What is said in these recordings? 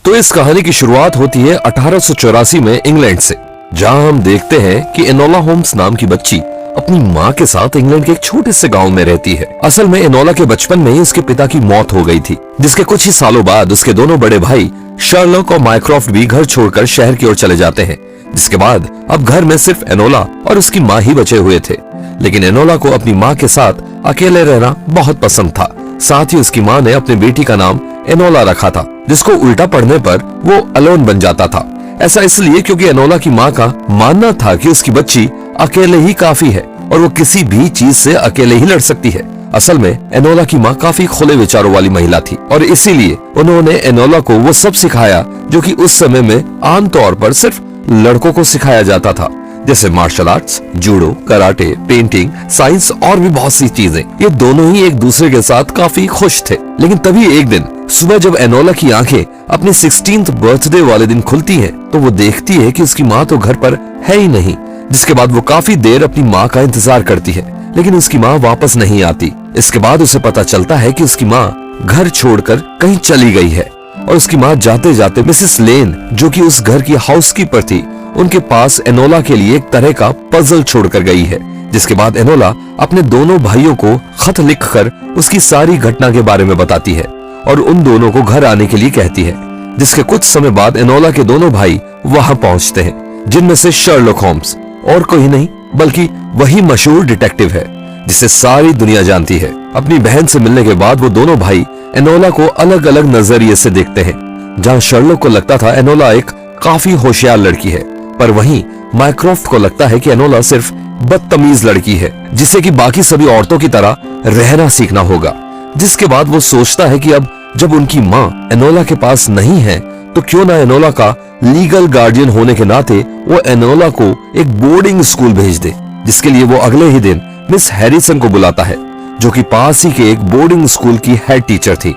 तो इस कहानी की शुरुआत होती है 1884 में इंग्लैंड से, जहां हम देखते हैं कि एनोला होम्स नाम की बच्ची अपनी माँ के साथ इंग्लैंड के एक छोटे से गांव में रहती है। असल में एनोला के बचपन में ही उसके पिता की मौत हो गई थी, जिसके कुछ ही सालों बाद उसके दोनों बड़े भाई शर्लॉक और माइक्रॉफ्ट भी घर छोड़कर शहर की ओर चले जाते हैं। जिसके बाद अब घर में सिर्फ एनोला और उसकी माँ ही बचे हुए थे। लेकिन एनोला को अपनी माँ के साथ अकेले रहना बहुत पसंद था। साथ ही उसकी माँ ने अपनी बेटी का नाम एनोला रखा था, जिसको उल्टा पढ़ने पर वो अलोन बन जाता था। ऐसा इसलिए क्योंकि एनोला की माँ का मानना था कि उसकी बच्ची अकेले ही काफी है और वो किसी भी चीज से अकेले ही लड़ सकती है। असल में एनोला की माँ काफी खुले विचारों वाली महिला थी और इसीलिए उन्होंने एनोला को वो सब सिखाया जो कि उस समय में आमतौर पर सिर्फ लड़कों को सिखाया जाता था, जैसे martial arts, judo, karate, painting, science और भी बहुत सी चीजें। ये दोनों ही एक दूसरे के साथ काफी खुश थे। लेकिन तभी एक दिन सुबह जब एनोला की आंखें अपनी 16th बर्थडे वाले दिन खुलती हैं, तो वो देखती है कि उसकी माँ तो घर पर है ही नहीं। जिसके बाद वो काफी देर अपनी माँ का इंतजार करती है, लेकिन उसकी माँ वापस नहीं आती। इसके बाद उसे पता चलता है कि उसकी माँ घर छोड़कर कहीं चली गई है और उसकी माँ जाते जाते मिसेस लेन, जो कि उस घर की हाउसकीपर थी, उनके पास एनोला के लिए एक तरह का पजल छोड़कर गई है। जिसके बाद एनोला अपने दोनों भाइयों को खत लिखकर उसकी सारी घटना के बारे में बताती है और उन दोनों को घर आने के लिए कहती है। जिसके कुछ समय बाद एनोला के दोनों भाई वहां पहुंचते हैं, जिनमें से शर्लॉक होम्स और कोई नहीं बल्कि वही मशहूर डिटेक्टिव है जिसे सारी दुनिया जानती है। अपनी बहन से मिलने के बाद वो दोनों भाई एनोला को अलग अलग नजरिए से देखते हैं। जहां शर्लॉक को लगता था एनोला एक काफी होशियार लड़की है, पर वहीं माइक्रॉफ्ट को लगता है कि एनोला सिर्फ बदतमीज लड़की है जिसे कि बाकी सभी औरतों की तरह रहना सीखना होगा। जिसके बाद वो सोचता है कि अब जब उनकी माँ एनोला के पास नहीं है तो क्यों ना एनोला का लीगल गार्डियन होने के नाते वो एनोला को एक बोर्डिंग स्कूल भेज दे। जिसके लिए वो अगले ही दिन मिस हैरिसन को बुलाता है, जो कि पास ही के एक बोर्डिंग स्कूल की हेड टीचर थी।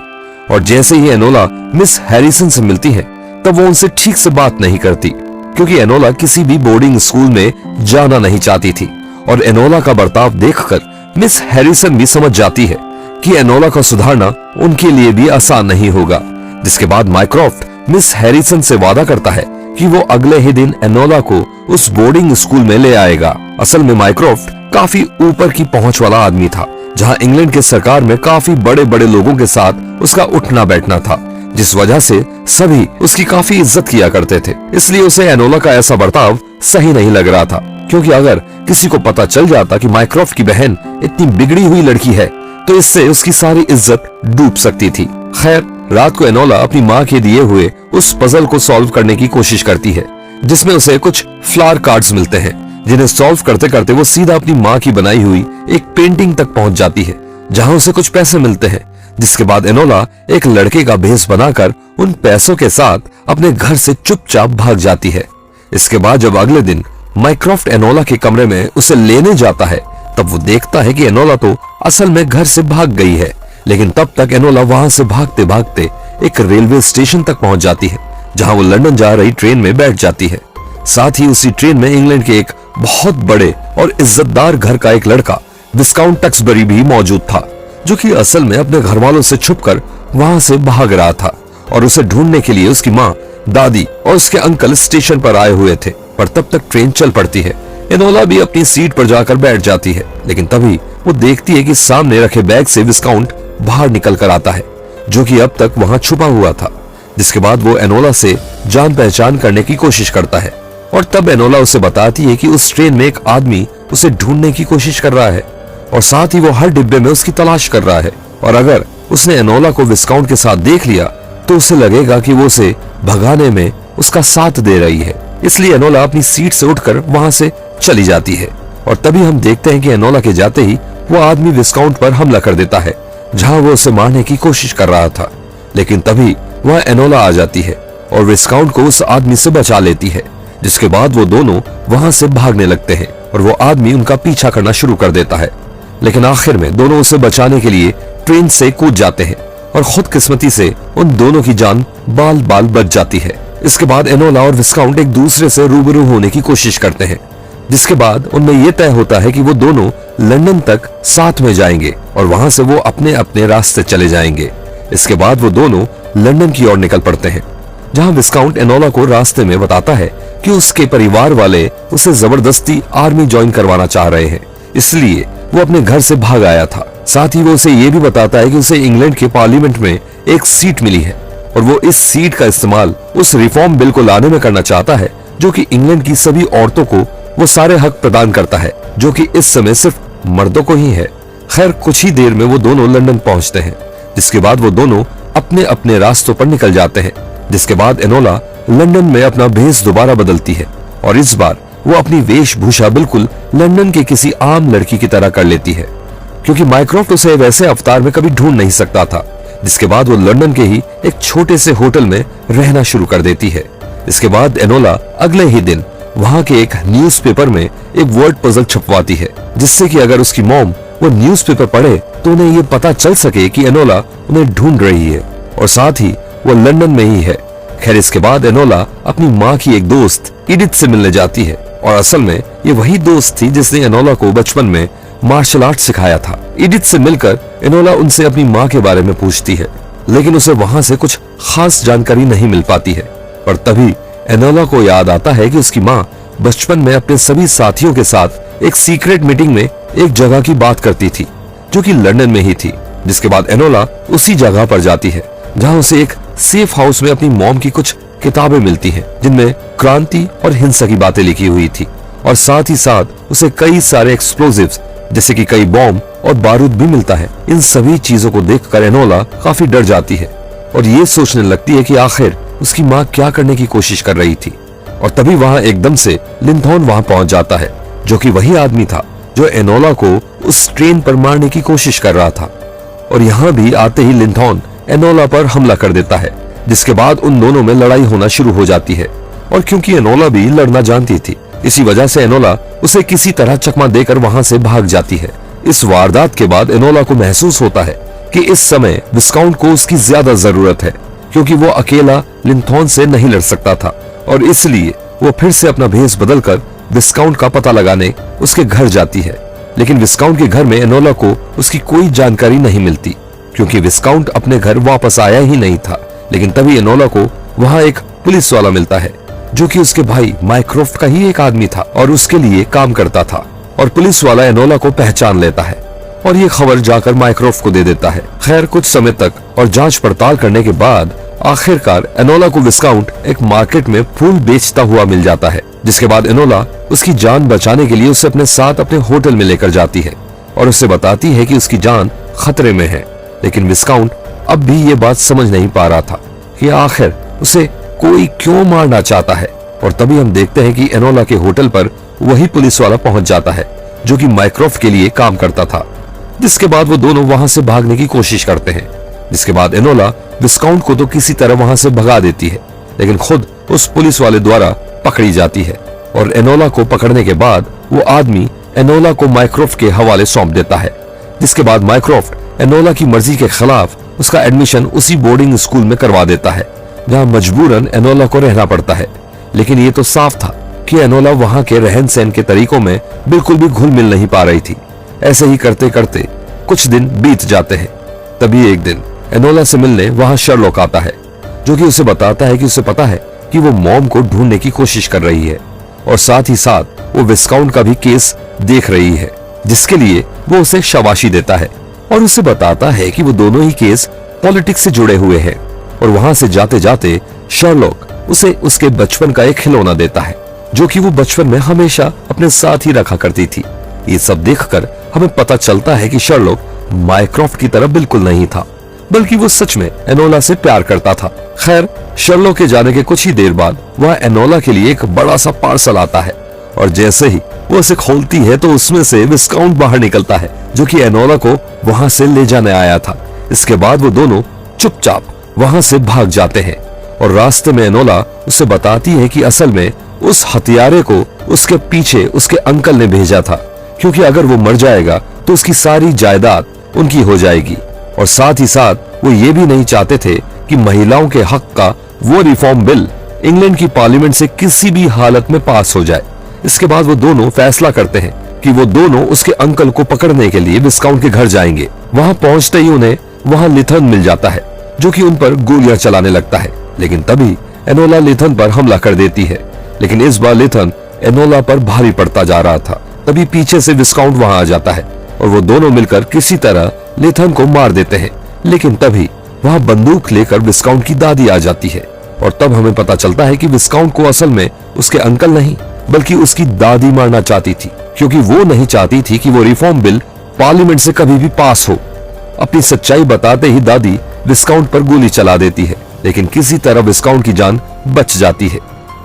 और जैसे ही एनोला मिस हैरिसन से मिलती है तब वो उनसे ठीक से बात नहीं करती, क्योंकि एनोला किसी भी बोर्डिंग स्कूल में जाना नहीं चाहती थी। और एनोला का बर्ताव देखकर मिस हैरिसन भी समझ जाती है कि एनोला का सुधारना उनके लिए भी आसान नहीं होगा। जिसके बाद माइक्रॉफ्ट मिस हैरिसन से वादा करता है कि वो अगले ही दिन एनोला को उस बोर्डिंग स्कूल में ले आएगा। असल में माइक्रॉफ्ट काफी ऊपर की पहुंच वाला आदमी था, जहां इंग्लैंड के सरकार में काफी बड़े बड़े लोगों के साथ उसका उठना बैठना था, जिस वजह से सभी उसकी काफी इज्जत किया करते थे। इसलिए उसे एनोला का ऐसा बर्ताव सही नहीं लग रहा था, क्योंकि अगर किसी को पता चल जाता कि माइक्रॉफ्ट की बहन इतनी बिगड़ी हुई लड़की है तो इससे उसकी सारी इज्जत डूब सकती थी। खैर, रात को एनोला अपनी माँ के दिए हुए उस पजल को सॉल्व करने की कोशिश करती है, जिसमें उसे कुछ फ्लावर कार्ड्स मिलते हैं, जिन्हें सॉल्व करते करते वो सीधा अपनी माँ की बनाई हुई एक पेंटिंग तक पहुंच जाती है, जहां उसे कुछ पैसे मिलते हैं। जिसके बाद एनोला एक लड़के का भेष बनाकर उन पैसों के साथ अपने घर से चुपचाप भाग जाती है। इसके बाद जब अगले दिन माइक्रॉफ्ट एनोला के कमरे में उसे लेने जाता है, तब वो देखता है कि एनोला तो असल में घर से भाग गई है। लेकिन तब तक एनोला वहां से भागते भागते एक रेलवे स्टेशन तक पहुंच जाती है, जहां वो लंदन जा रही ट्रेन में बैठ जाती है। साथ ही उसी ट्रेन में इंग्लैंड के एक बहुत बड़े और इज्जतदार घर का एक लड़का विस्काउंट टक्सबरी भी मौजूद था, जो कि असल में अपने घर वालों से छुपकर वहां से भाग रहा था। और उसे ढूंढने के लिए उसकी माँ, दादी और उसके अंकल स्टेशन पर आए हुए थे। पर तब तक ट्रेन चल पड़ती है। एनोला भी अपनी सीट पर जाकर बैठ जाती है, लेकिन तभी वो देखती है कि सामने रखे बैग से विस्काउंट बाहर निकल कर आता है, जो कि अब तक वहां छुपा हुआ था। जिसके बाद वो एनोला से जान पहचान करने की कोशिश करता है और तब एनोला उसे बताती है कि उस ट्रेन में एक आदमी उसे ढूंढने की कोशिश कर रहा है और साथ ही वो हर डिब्बे में उसकी तलाश कर रहा है। और अगर उसने एनोला को विस्काउंट के साथ देख लिया तो उसे लगेगा कि वो उसे भगाने में उसका साथ दे रही है। इसलिए एनोला अपनी सीट से उठकर वहां से चली जाती है। और तभी हम देखते हैं कि एनोला के जाते ही वो आदमी विस्काउंट पर हमला कर देता है, जहां वो उसे मारने की कोशिश कर रहा था। लेकिन तभी वह एनोला आ जाती है और विस्काउंट को उस आदमी से बचा लेती है। जिसके बाद वो दोनों वहां से भागने लगते हैं और वो आदमी उनका पीछा करना शुरू कर देता है। लेकिन आखिर में दोनों उसे बचाने के लिए ट्रेन से कूद जाते हैं और खुदकिस्मती से उन दोनों की जान बाल बाल बच जाती है। इसके बाद एनोला और विस्काउंट एक दूसरे से रूबरू होने की कोशिश करते हैं, जिसके बाद उनमें यह तय होता है कि वो दोनों लंदन तक साथ में जाएंगे और वहां से वो अपने अपने रास्ते चले जाएंगे। इसके बाद वो दोनों लंदन की ओर निकल पड़ते हैं। जहाँ विस्काउंट एनोला को रास्ते में बताता है कि उसके परिवार वाले उसे जबरदस्ती आर्मी ज्वाइन करवाना चाह रहे हैं, इसलिए वो अपने घर से भाग आया था। साथ ही वो उसे ये भी बताता है कि उसे इंग्लैंड के पार्लियामेंट में एक सीट मिली है और वो इस सीट का इस्तेमाल उस रिफॉर्म बिल को लाने में करना चाहता है जो कि इंग्लैंड की सभी औरतों को वो सारे हक प्रदान करता है जो कि इस समय सिर्फ मर्दों को ही है। खैर, कुछ ही देर में वो दोनों लंदन पहुंचते हैं, जिसके बाद वो दोनों अपने अपने रास्तों पर निकल जाते हैं। जिसके बाद एनोला लंदन में अपना भेष दोबारा बदलती है और इस बार वो अपनी वेशभूषा बिल्कुल लंदन के किसी आम लड़की की तरह कर लेती है, क्योंकि माइक्रॉफ्ट उसे वैसे अवतार में कभी ढूंढ नहीं सकता था। जिसके बाद वो लंदन के ही एक छोटे से होटल में रहना शुरू कर देती है। इसके बाद एनोला अगले ही दिन वहाँ के एक न्यूज़पेपर में एक वर्ड पजल छपवाती है, जिससे कि अगर उसकी मॉम वो न्यूज़पेपर पढ़े तो उन्हें ये पता चल सके कि एनोला उन्हें ढूंढ रही है और साथ ही वो लंदन में ही है। खैर, इसके बाद एनोला अपनी माँ की एक दोस्त इडिथ से मिलने जाती है और असल में ये वही दोस्त थी जिसने एनोला को बचपन में मार्शल आर्ट सिखाया था। इडिथ से मिलकर एनोला उनसे अपनी माँ के बारे में पूछती है, लेकिन उसे वहाँ से कुछ खास जानकारी नहीं मिल पाती है। और तभी एनोला को याद आता है कि उसकी माँ बचपन में अपने सभी साथियों के साथ एक सीक्रेट मीटिंग में एक जगह की बात करती थी जो कि लंदन में ही थी। जिसके बाद एनोला उसी जगह पर जाती है जहाँ उसे एक सेफ हाउस में अपनी मॉम की कुछ किताबें मिलती हैं, जिनमें क्रांति और हिंसा की बातें लिखी हुई थी और साथ ही साथ उसे कई सारे एक्सप्लोजिव्स जैसे कि कई बॉम्ब और बारूद भी मिलता है। इन सभी चीजों को देखकर एनोला काफी डर जाती है और ये सोचने लगती है कि आखिर उसकी माँ क्या करने की कोशिश कर रही थी। और तभी वहाँ एकदम से लिंथॉन वहाँ पहुंच जाता है, जो कि वही आदमी था जो एनोला को उस ट्रेन पर मारने की कोशिश कर रहा था। और यहाँ भी आते ही लिंथॉन एनोला पर हमला कर देता है, जिसके बाद उन दोनों में लड़ाई होना शुरू हो जाती है। और क्योंकि एनोला भी लड़ना जानती थी, इसी वजह से एनोला उसे किसी तरह चकमा देकर वहां से भाग जाती है। इस वारदात के बाद एनोला को महसूस होता है कि इस समय विस्काउंट को उसकी ज्यादा जरूरत है, क्योंकि वो अकेला लिंथॉन से नहीं लड़ सकता था और इसलिए वो फिर से अपना भेष बदलकर विस्काउंट का पता लगाने उसके घर जाती है। लेकिन विस्काउंट के घर में एनोला को उसकी कोई जानकारी नहीं मिलती, क्योंकि विस्काउंट अपने घर वापस आया ही नहीं था। लेकिन तभी एनोला को वहाँ एक पुलिस वाला मिलता है, जो कि उसके भाई माइक्रॉफ्ट का ही एक आदमी था और उसके लिए काम करता था। और पुलिस वाला एनोला को पहचान लेता है और ये खबर जाकर माइक्रॉफ्ट को दे देता है। खैर, कुछ समय तक और जांच पड़ताल करने के बाद आखिरकार एनोला को विस्काउंट एक मार्केट में फूल बेचता हुआ मिल जाता है। जिसके बाद एनोला उसकी जान बचाने के लिए उसे अपने साथ अपने होटल में लेकर जाती है और उसे बताती है कि उसकी जान खतरे में है। लेकिन विस्काउंट अब भी ये बात समझ नहीं पा रहा था कि आखिर उसे कोई क्यों मारना चाहता है। और तभी हम देखते हैं कि एनोला के होटल पर वही पुलिस वाला पहुंच जाता है जो कि माइक्रॉफ्ट के लिए काम करता था। जिसके बाद वो दोनों वहां से भागने की कोशिश करते हैं। जिसके बाद एनोला विस्काउंट को तो किसी तरह वहां से भगा देती है, लेकिन खुद उस पुलिस वाले द्वारा पकड़ी जाती है। और एनोला को पकड़ने के बाद वो आदमी एनोला को माइक्रॉफ्ट के हवाले सौंप देता है। जिसके बाद माइक्रॉफ्ट एनोला की मर्जी के खिलाफ उसका एडमिशन उसी बोर्डिंग स्कूल में करवा देता है, जहाँ मजबूरन एनोला को रहना पड़ता है। लेकिन ये तो साफ था कि एनोला वहाँ के रहन सहन के तरीकों में बिल्कुल भी घुल मिल नहीं पा रही थी। ऐसे ही करते करते कुछ दिन बीत जाते हैं। तभी एक दिन एनोला से मिलने वहाँ शर्लॉक आता है, जो कि उसे बताता है कि उसे पता है कि वो मॉम को ढूंढने की कोशिश कर रही है और साथ ही साथ वो विस्काउंट का भी केस देख रही है, जिसके लिए वो उसे शाबाशी देता है और उसे बताता है कि वो दोनों ही केस पॉलिटिक्स से जुड़े हुए हैं। और वहां से जाते जाते शर्लॉक उसे उसके बचपन का एक खिलौना देता है, जो कि वो बचपन में हमेशा अपने साथ ही रखा करती थी। ये सब देखकर हमें पता चलता है कि शर्लॉक माइक्रॉफ्ट की तरह बिल्कुल नहीं था, बल्कि वो सच में एनोला से प्यार करता था। खैर, शर्लॉक के जाने के कुछ ही देर बाद वह एनोला के लिए एक बड़ा सा पार्सल आता है और जैसे ही वो उसे खोलती है तो उसमें से विस्काउंट बाहर निकलता है, जो कि एनोला को वहां से ले जाने आया था। इसके बाद वो दोनों चुपचाप वहां से भाग जाते हैं और रास्ते में एनोला उसे बताती है कि असल में उस हथियारे को उसके पीछे उसके अंकल ने भेजा था, क्योंकि अगर वो मर जाएगा तो उसकी सारी जायदाद उनकी हो जाएगी। और साथ ही साथ वो ये भी नहीं चाहते थे कि महिलाओं के हक का वो रिफॉर्म बिल इंग्लैंड की पार्लियामेंट से किसी भी हालत में पास हो जाए। इसके बाद वो दोनों फैसला करते हैं कि वो दोनों उसके अंकल को पकड़ने के लिए विस्काउंट के घर जाएंगे। वहां पहुंचते ही उन्हें वहां लिथन मिल जाता है, जो कि उन पर गोलियां चलाने लगता है। लेकिन तभी एनोला लेथन पर हमला कर देती है, लेकिन इस बार लेथन एनोला पर भारी पड़ता जा रहा था। तभी पीछे से विस्काउंट वहां आ जाता है और वो दोनों मिलकर किसी तरह लेथन को मार देते हैं। लेकिन तभी वहां बंदूक लेकर विस्काउंट की दादी आ जाती है और तब हमें पता चलता है कि विस्काउंट को असल में उसके अंकल नहीं बल्कि उसकी दादी मारना चाहती थी, क्योंकि वो नहीं चाहती थी कि वो रिफॉर्म बिल पार्लियामेंट से कभी भी पास हो। अपनी सच्चाई बताते ही दादी विस्काउंट पर गोली चला देती है, लेकिन किसी तरह विस्काउंट की जान बच जाती है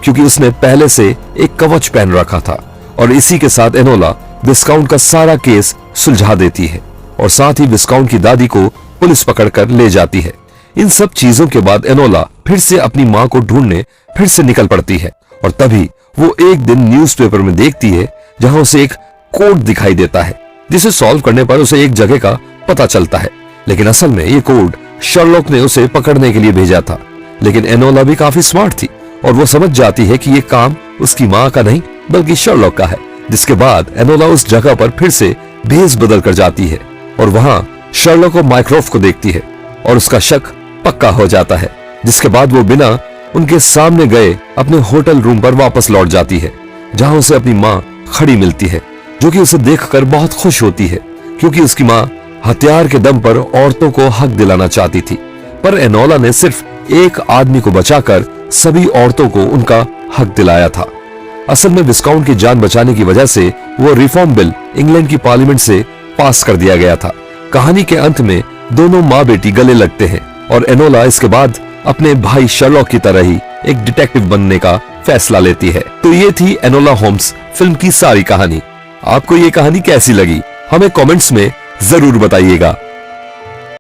क्योंकि उसने पहले से एक कवच पहन रखा था। और इसी के साथ एनोला विस्काउंट का सारा केस सुलझा देती है और साथ ही विस्काउंट की दादी को पुलिस पकड़कर ले जाती है। इन सब चीजों के बाद एनोला फिर से अपनी मां को ढूंढने फिर से निकल पड़ती है और तभी वो एक दिन न्यूज़पेपर में देखती है जहां उसे एक कोड दिखाई देता है, जिसे सॉल्व करने पर उसे एक जगह का पता चलता है। लेकिन असल में ये कोड शर्लॉक ने उसे पकड़ने के लिए भेजा था। लेकिन एनोला भी काफी स्मार्ट थी और वो समझ जाती है कि ये काम उसकी माँ का नहीं बल्कि शर्लॉक का है। जिसके बाद एनोला उस जगह पर फिर से भेस बदल कर जाती है और वहां शर्लॉक और माइक्रोफ को देखती है और उसका शक पक्का हो जाता है। जिसके बाद वो बिना उनके सामने गए अपने होटल रूम पर वापस लौट जाती है, जहां उसे अपनी माँ खड़ी मिलती है, जो कि उसे देखकर बहुत खुश होती है क्योंकि उसकी माँ हथियार के दम पर औरतों को हक दिलाना चाहती थी। पर एनोला ने सिर्फ एक आदमी को बचाकर सभी औरतों को उनका हक दिलाया था। असल में विस्काउंट की जान बचाने की वजह से वो रिफॉर्म बिल इंग्लैंड की पार्लियामेंट से पास कर दिया गया था। कहानी के अंत में दोनों माँ बेटी गले लगते हैं और एनोला इसके बाद अपने भाई शर्लॉक की तरह ही एक डिटेक्टिव बनने का फैसला लेती है। तो ये थी एनोला होम्स फिल्म की सारी कहानी। आपको ये कहानी कैसी लगी हमें कमेंट्स में जरूर बताइएगा।